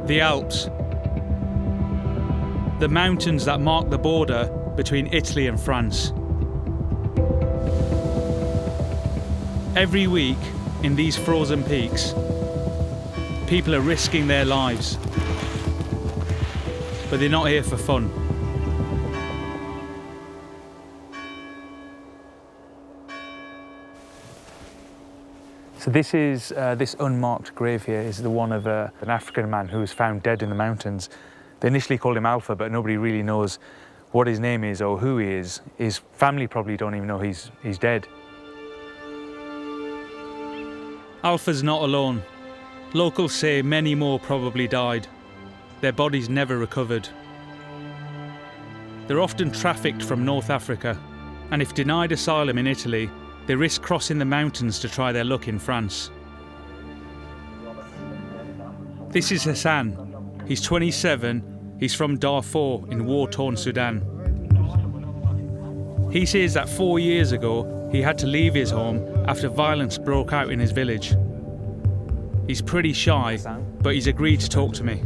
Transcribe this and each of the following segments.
The Alps. The mountains that mark the border between Italy and France. Every week, in these frozen peaks, people are risking their lives. But they're not here for fun. So this unmarked grave here is the one of an African man who was found dead in the mountains. They initially called him Alpha, but nobody really knows what his name is or who he is. His family probably don't even know he's dead. Alpha's not alone. Locals say many more probably died. Their bodies never recovered. They're often trafficked from North Africa, and if denied asylum in Italy, they risk crossing the mountains to try their luck in France. This is Hassan. He's 27. He's from Darfur in war-torn Sudan. He says that 4 years ago, he had to leave his home after violence broke out in his village. He's pretty shy, but he's agreed to talk to me.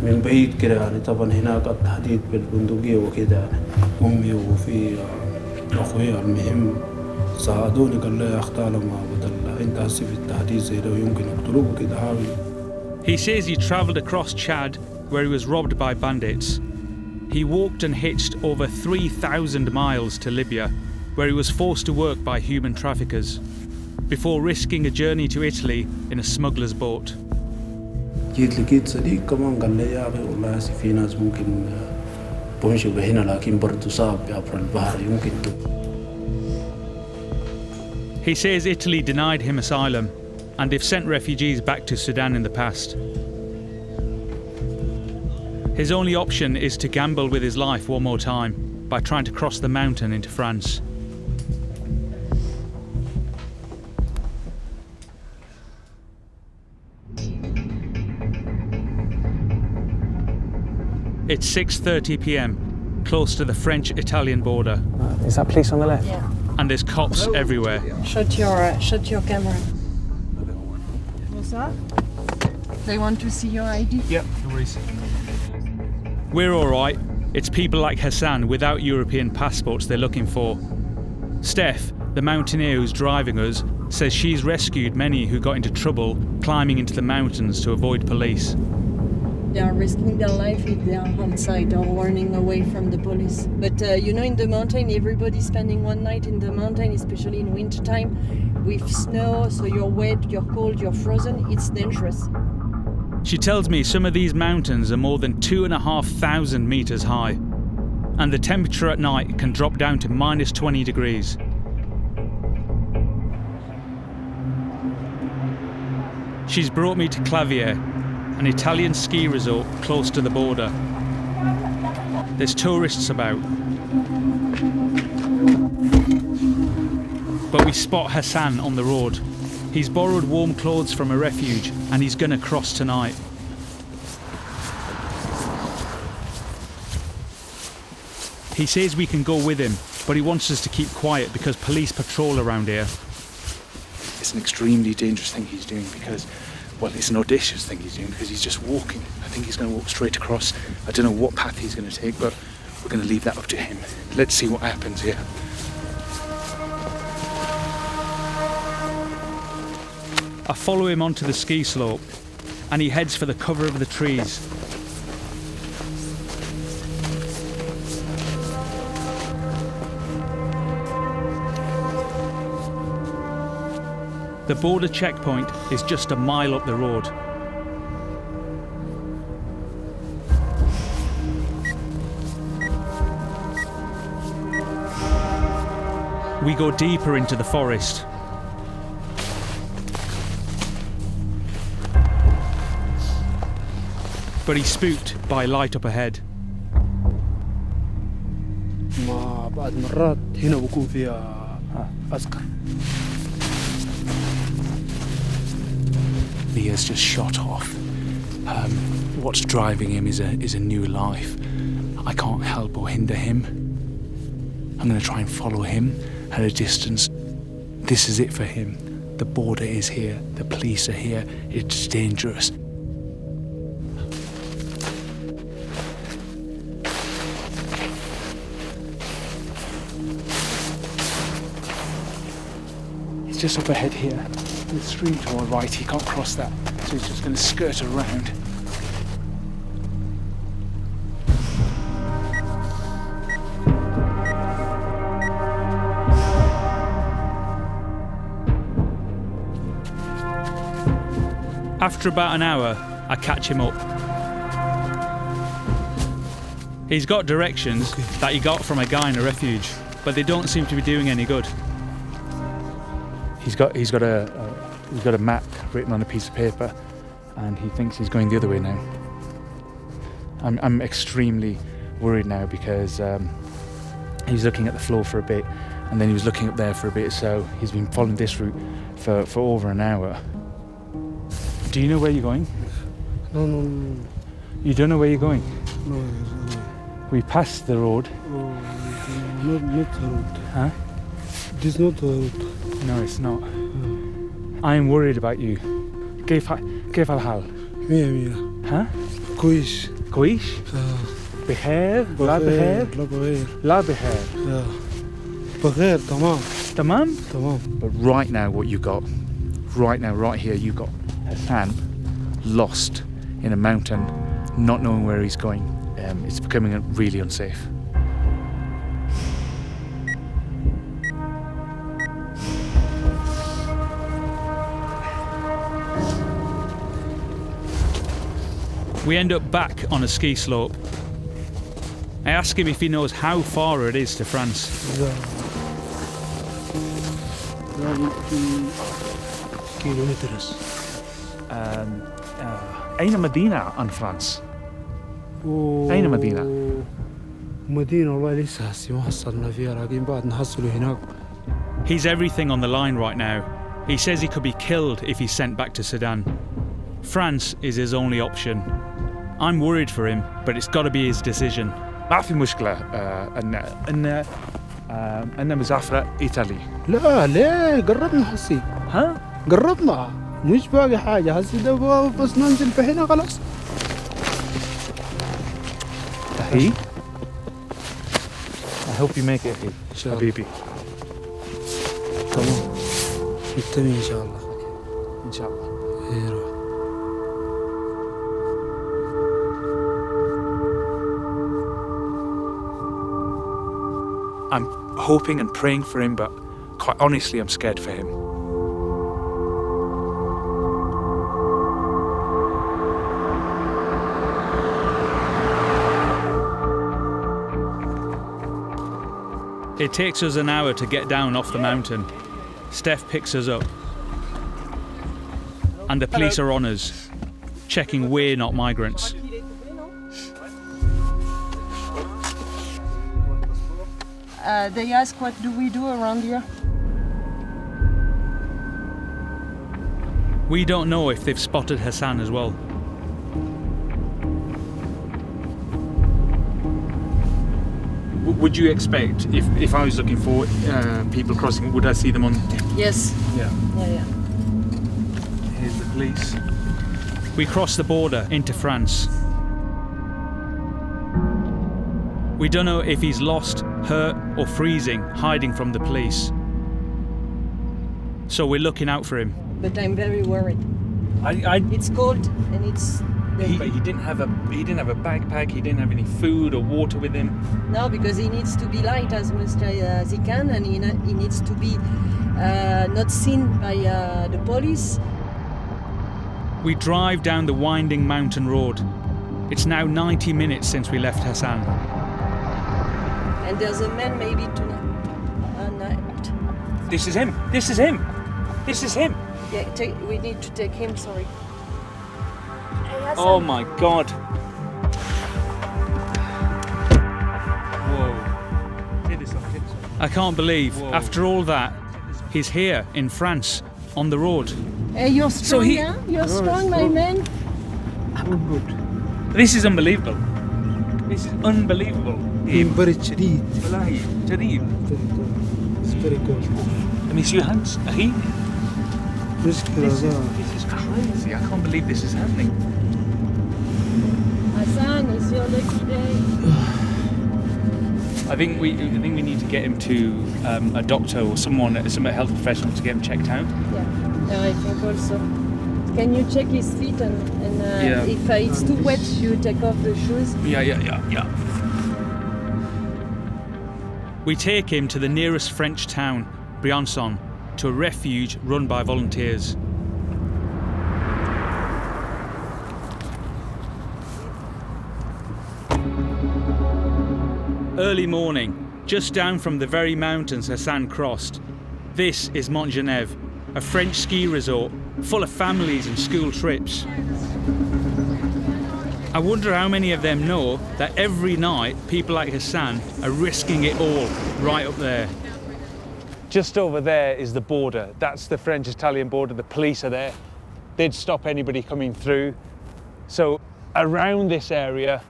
من بعيد كده يعني طبعا هناك التهديد بالبندقية وكده أمي وفي أخوي المهم ساعدوني قال لي أختار ما بدل أنت هسي في التهديد زي ده يمكن يقتلوك وكده حاول. He says he travelled across Chad where he was robbed by bandits. He walked and hitched over 3,000 miles to Libya where he was forced to work by human traffickers before risking a journey to Italy in a smuggler's boat. جيت لقيت صديق كمان قال لي يا أخي والله هسي في ناس ممكن بمشي بهنا لكن برضو صعب عبر البحر يمكن. He says Italy denied him asylum and they've sent refugees back to Sudan in the past. His only option is to gamble with his life one more time by trying to cross the mountain into France. It's 6:30 p.m, close to the French-Italian border. Is that police on the left? Yeah. And there's cops everywhere. Shut your camera. What's that? They want to see your ID? Yep, no worries. We're all right. It's people like Hassan without European passports they're looking for. Steph, the mountaineer who's driving us, says she's rescued many who got into trouble climbing into the mountains to avoid police. They are risking their life if they are on site or running away from the police. But in the mountain, everybody's spending one night in the mountain, especially in winter time, with snow, so you're wet, you're cold, you're frozen, it's dangerous. She tells me some of these mountains are more than 2,500 metres high, and the temperature at night can drop down to minus 20 degrees. She's brought me to Clavier, an Italian ski resort close to the border. There's tourists about. But we spot Hassan on the road. He's borrowed warm clothes from a refuge and he's gonna cross tonight. He says we can go with him, but he wants us to keep quiet because police patrol around here. It's an extremely dangerous thing he's doing because, well, it's an audacious thing he's doing because he's just walking. I think he's going to walk straight across. I don't know what path he's going to take, but we're going to leave that up to him. Let's see what happens here. I follow him onto the ski slope and he heads for the cover of the trees. The border checkpoint is just a mile up the road. We go deeper into the forest. But he's spooked by a light up ahead. بعد مرات هنا بكون فيها عسكر. Leah's just shot off. What's driving him is a new life. I can't help or hinder him. I'm going to try and follow him at a distance. This is it for him. The border is here. The police are here. It's dangerous. He's just up ahead here. The stream to our right, he can't cross that. So he's just going to skirt around. After about an hour, I catch him up. He's got directions that he got from a guy in a refuge, but they don't seem to be doing any good. He's got a map written on a piece of paper, and he thinks he's going the other way now. I'm extremely worried now because he was looking at the floor for a bit, and then he was looking up there for a bit. So he's been following this route for over an hour. Do you know where you're going? No. You don't know where you're going? No. We passed the road. Not the road. Huh? It is not the road. No, it's not. I'm worried about you. كيف الحال؟ مية. ها؟ كويس. كويس؟ بخير؟ لا بخير؟ لا بخير. بخير تمام. تمام? But right now what you got, right here you got Hassan lost in a mountain, not knowing where he's going. It's becoming really unsafe. We end up back on a ski slope. I ask him if he knows how far it is to France. كيلومترز. أين مدينة عن فرنسا؟ أين مدينة؟ مدينة والله لسه هسه ما حصلنا فيها لكن بعد نحصله هناك. He's everything on the line right now. He says he could be killed if he's sent back to Sudan. France is his only option. I'm worried for him, but it's got to be his decision. ما في مشكلة أن مسافرة إيطالي. لا ليه قربنا هسي. ها؟ قربنا مش باقي حاجة هسي ده بس ننزل في هنا خلاص. أخي I hope you make it أخي. إن شاء الله. حبيبي. تمام. بالتمام إن شاء الله. إن شاء الله. خير. I'm hoping and praying for him, but quite honestly, I'm scared for him. It takes us an hour to get down off the mountain. Steph picks us up. And the police are on us, checking we're not migrants. They ask what do we do around here? We don't know if they've spotted Hassan as well. Would you expect, if I was looking for people crossing, would I see them on? Yes. Yeah. Yeah. Here's the police. We cross the border into France. We don't know if he's lost, hurt, or freezing, hiding from the police. So we're looking out for him. But I'm very worried. It's It's cold and it's. But he didn't have a backpack. He didn't have any food or water with him. No, because he needs to be light as much as he can, and he needs to be not seen by the police. We drive down the winding mountain road. It's now 90 minutes since we left Hassan. And there's a man maybe tonight. This is him. This is him. This is him. Yeah, we need to take him. Sorry. Oh my God. Whoa. I can't believe, after all that, he's here in France, on the road. Hey, you're strong, You're strong, my man. This is unbelievable. This is unbelievable. برد شديد. والله جديد. It's very cold. Let me see your hands. أخي. مشكلة This is crazy. I can't believe this is happening. Hassan, it's your lucky day. I think we need to get him to a doctor or someone, some health professional to get him checked out. Yeah, I think also. Can you check his feet and Yeah. if it's too wet, you take off the shoes? Yeah. We take him to the nearest French town, Briançon, to a refuge run by volunteers. Early morning, just down from the very mountains Hassan crossed. This is Montgenèvre, a French ski resort full of families and school trips. I wonder how many of them know that every night people like Hassan are risking it all right up there. Just over there is the border. That's the French-Italian border. The police are there. They'd stop anybody coming through. So around this area,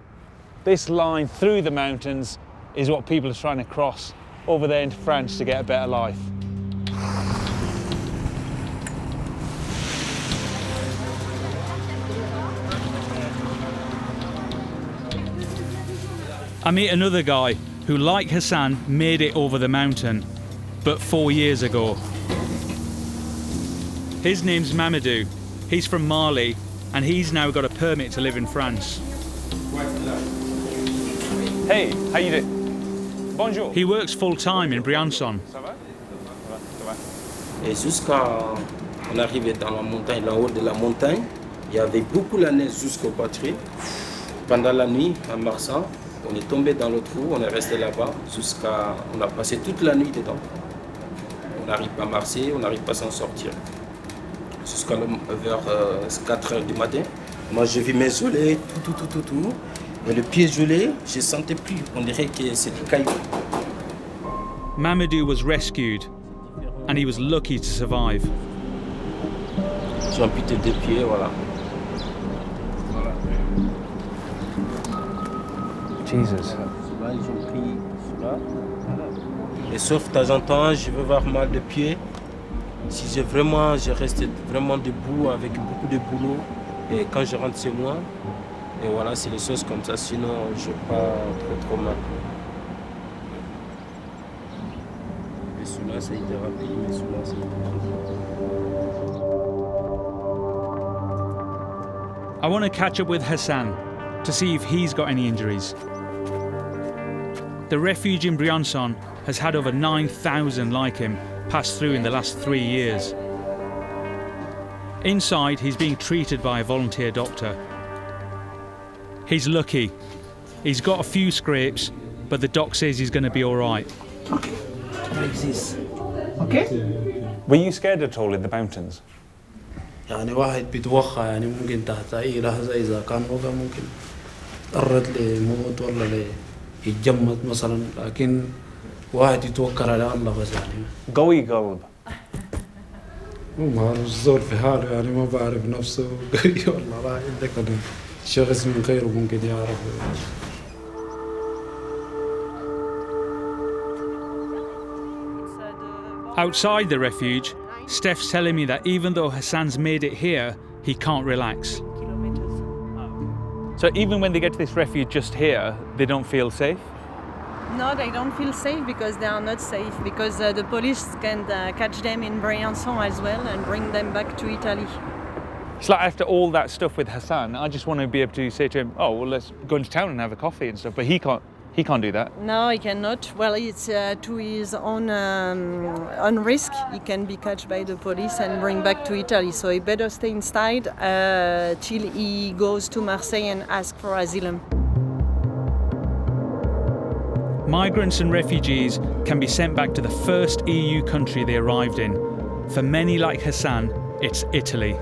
this line through the mountains is what people are trying to cross over there into France to get a better life. I meet another guy who, like Hassan, made it over the mountain, but 4 years ago. His name's Mamadou. He's from Mali, and he's now got a permit to live in France. Hey, how you doing? Bonjour. He works full-time in Briançon. Et jusqu'à on arrivait dans la montagne, là-haut de la montagne, il y avait beaucoup la neige jusqu'aux poitrines. Pendant la nuit, en marchant, on est tombé dans le trou, on est resté là-bas jusqu'à... On a passé toute la nuit dedans. On n'arrive pas à marcher, on n'arrive pas à s'en sortir. Jusqu'à vers 4 h du matin. Moi, j'ai vu mes gelées, tout. Et le pied gelé, je ne sentais plus. On dirait que c'est du caillou. Mamadou was rescued, and he was lucky to survive. J'ai amputé 2 pieds, voilà. Jesus. Là, ils ont pris cela. Et sauf de temps en temps, je veux avoir mal de pied. Si je reste vraiment debout avec beaucoup de boulot. Et quand je rentre chez moi, et voilà, c'est les choses comme ça. Sinon, je n'ai pas trop mal. Et celui-là, ça a été rapide, mais celui-là, ça a été... I want to catch up with Hassan to see if he's got any injuries. The refuge in Briançon has had over 9,000 like him pass through in the last 3 years. Inside, he's being treated by a volunteer doctor. He's lucky. He's got a few scrapes, but the doc says he's going to be all right. Okay, like this. Okay? Were you scared at all in the mountains? يعني واحد بيتوخى يعني ممكن تحت أي لحظة إذا كان وقع ممكن تعرض لموت ولا يتجمد مثلا لكن واحد يتوكل على الله بس يعني قوي قلب. ما أعرف الزول في حاله يعني ما بعرف نفسه قوي والله لا عندك شخص من غيره ممكن يعرف. Outside the refuge, Steph's telling me that even though Hassan's made it here, he can't relax. So even when they get to this refuge just here, they don't feel safe? No, they don't feel safe because they are not safe, because the police can catch them in Briançon as well and bring them back to Italy. It's like after all that stuff with Hassan, I just want to be able to say to him, oh, well, let's go into town and have a coffee and stuff, but he can't do that. No, he cannot. Well, it's to his own risk. He can be catched by the police and bring back to Italy. So he better stay inside till he goes to Marseille and ask for asylum. Migrants and refugees can be sent back to the first EU country they arrived in. For many like Hassan, it's Italy.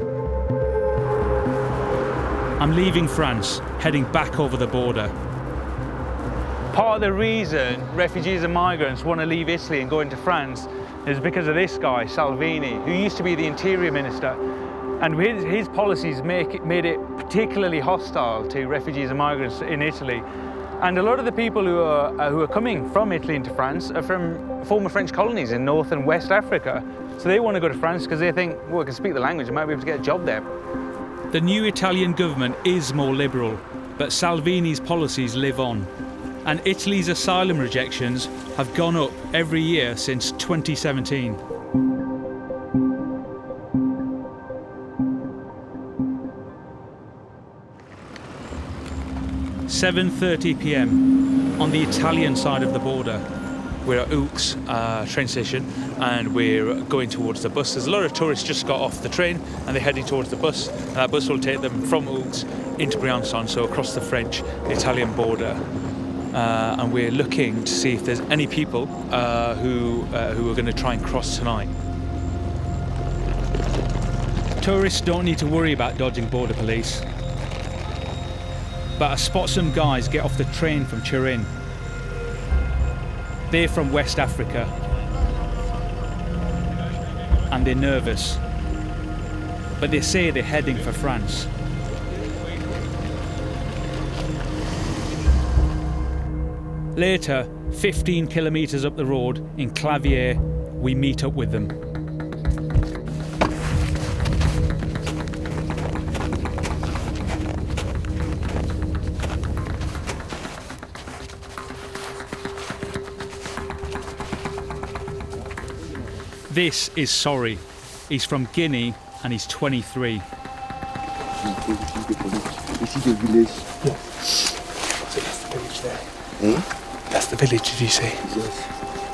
I'm leaving France, heading back over the border. Part of the reason refugees and migrants want to leave Italy and go into France is because of this guy, Salvini, who used to be the Interior Minister. And his policies made it particularly hostile to refugees and migrants in Italy. And a lot of the people who are coming from Italy into France are from former French colonies in North and West Africa. So they want to go to France because they think, well, I can speak the language, I might be able to get a job there. The new Italian government is more liberal, but Salvini's policies live on. And Italy's asylum rejections have gone up every year since 2017. 7:30 p.m. on the Italian side of the border. We're at Oux train station and we're going towards the bus. There's a lot of tourists just got off the train and they're heading towards the bus. That bus will take them from Oux into Briançon, so across the French-Italian border. And we're looking to see if there's any people who are going to try and cross tonight. Tourists don't need to worry about dodging border police. But I spot some guys get off the train from Turin. They're from West Africa. And they're nervous. But they say they're heading for France. Later, 15 kilometres up the road in Clavier, we meet up with them. This is Sorry. He's from Guinea and he's 23. You see the village? Yes. So that's the village there. Hmm? That's the village, did you say? Yes.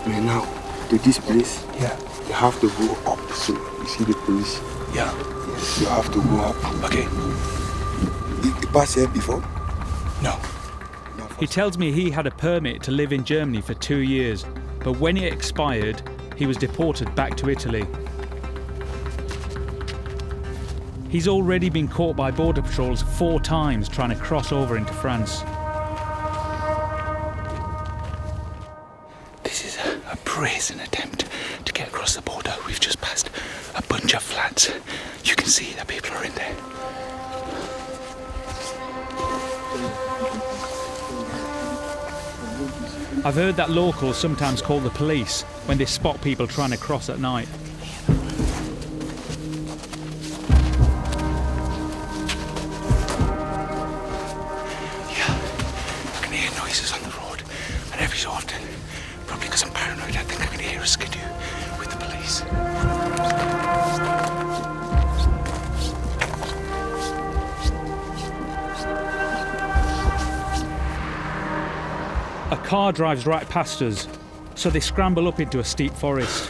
But now, to this place, Yeah. you have to go up. So you see the police? Yeah. Yes, you have to go up. Okay. You passed here before? No. He tells me he had a permit to live in Germany for 2 years, but when it expired, he was deported back to Italy. He's already been caught by border patrols 4 times trying to cross over into France. This is a brazen attempt to get across the border. We've just passed a bunch of flats. You can see that people are in there. I've heard that locals sometimes call the police when they spot people trying to cross at night. Yeah, I can hear noises on the road, and every so often, probably because I'm paranoid, I think I can hear a skidoo with the police. A car drives right past us, so they scramble up into a steep forest.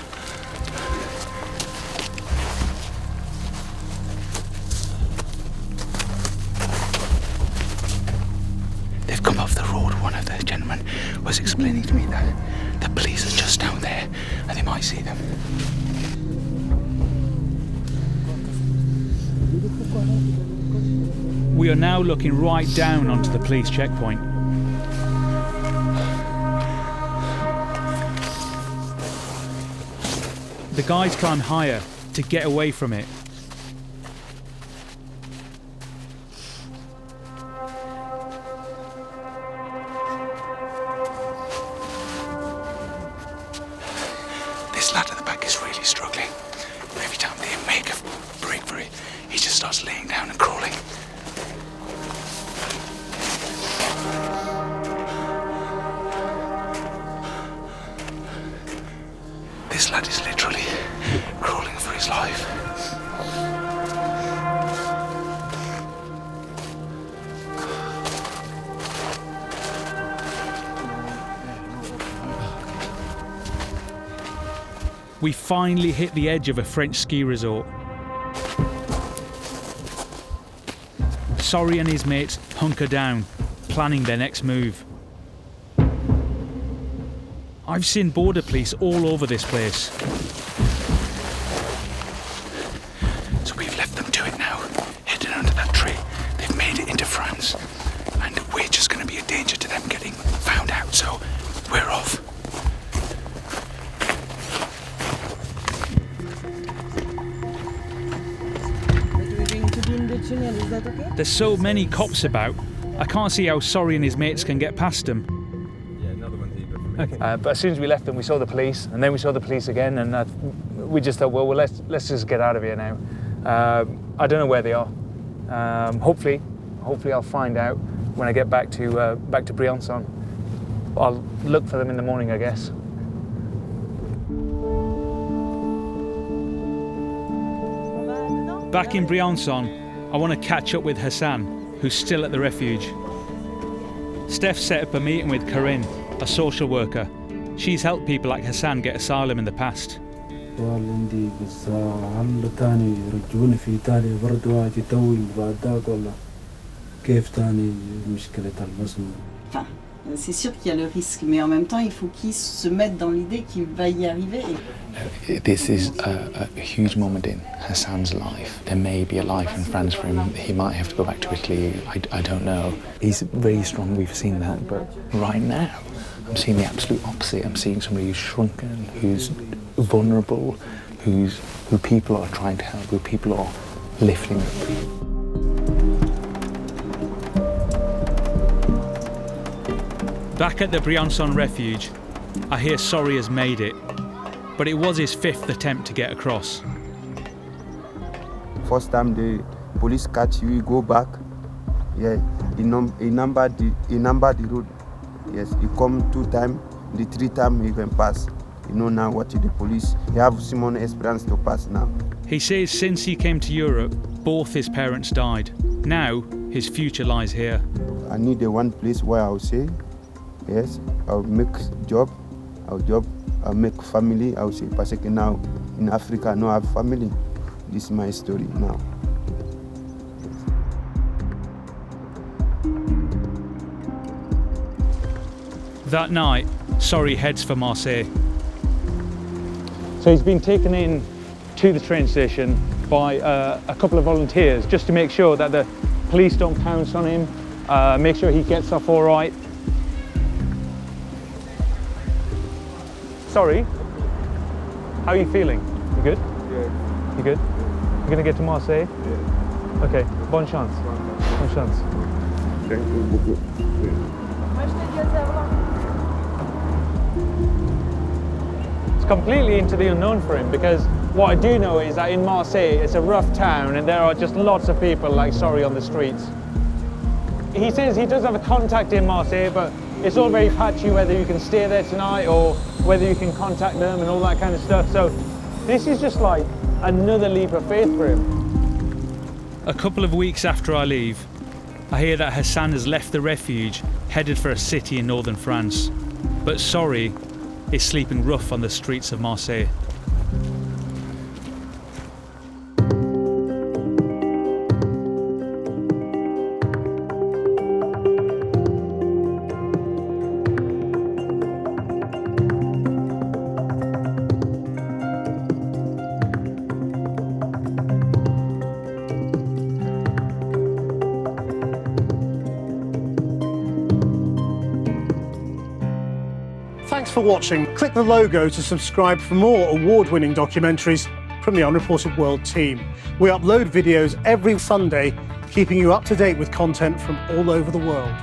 They've come off the road. One of the gentlemen was explaining to me that the police are just down there and they might see them. We are now looking right down onto the police checkpoint. The guys climb higher to get away from it. This lad at the back is really struggling. Every time they make a break for it, he just starts laying down and crawling. This lad is literally crawling for his life. We finally hit the edge of a French ski resort. Sorry and his mates hunker down, planning their next move. I've seen border police all over this place. So we've left them to it now, heading under that tree. They've made it into France, and we're just going to be a danger to them getting found out, so we're off. But we're going to be in the tunnel, is that okay? There's so many cops about, I can't see how Sorry and his mates can get past him. Okay. But as soon as we left them, we saw the police, and then we saw the police again, and we just thought, well, let's just get out of here now. I don't know where they are. Hopefully I'll find out when I get back to Briançon. I'll look for them in the morning, I guess. Back in Briançon, I want to catch up with Hassan, who's still at the refuge. Steph set up a meeting with Corinne, a social worker. She's helped people like Hassan get asylum in the past. C'est sûr qu'il y a le risque, mais en même temps, il faut qu'ils se mettent dans l'idée qu'il va y arriver. This is a huge moment in Hassan's life. There may be a life in France for him. He might have to go back to Italy. I don't know. He's very strong, we've seen that, but right now, I'm seeing the absolute opposite. I'm seeing somebody who's shrunken, who's vulnerable, who people are trying to help, who people are lifting up. Back at the Briançon refuge, I hear Sorry has made it, but it was his 5th attempt to get across. First time the police catch you, go back. Yeah, he number the road. Yes, he come 2 times, the 3rd time he can pass. You know now what the police, he have Simon experience to pass now. He says since he came to Europe, both his parents died. Now, his future lies here. I need the one place where I'll say, yes, I'll make job, I'll make family, I'll say, parce que now in Africa, I don't have family. This is my story now. That night, Sorry heads for Marseille. So he's been taken in to the train station by a couple of volunteers just to make sure that the police don't pounce on him, make sure he gets off all right. Sorry, how are you feeling? You good? Yeah. You good? You're gonna get to Marseille? Yeah. Okay, bonne chance. Bonne chance. Thank you beaucoup. It's completely into the unknown for him, because what I do know is that in Marseille it's a rough town and there are just lots of people like Sorry on the streets. He says he does have a contact in Marseille, but it's all very patchy whether you can stay there tonight or whether you can contact them and all that kind of stuff. So this is just like another leap of faith for him. A couple of weeks after I leave, I hear that Hassan has left the refuge, headed for a city in northern France. But Sorry is sleeping rough on the streets of Marseille. Thanks for watching. Click the logo to subscribe for more award-winning documentaries from the Unreported World team. We upload videos every Sunday, keeping you up to date with content from all over the world.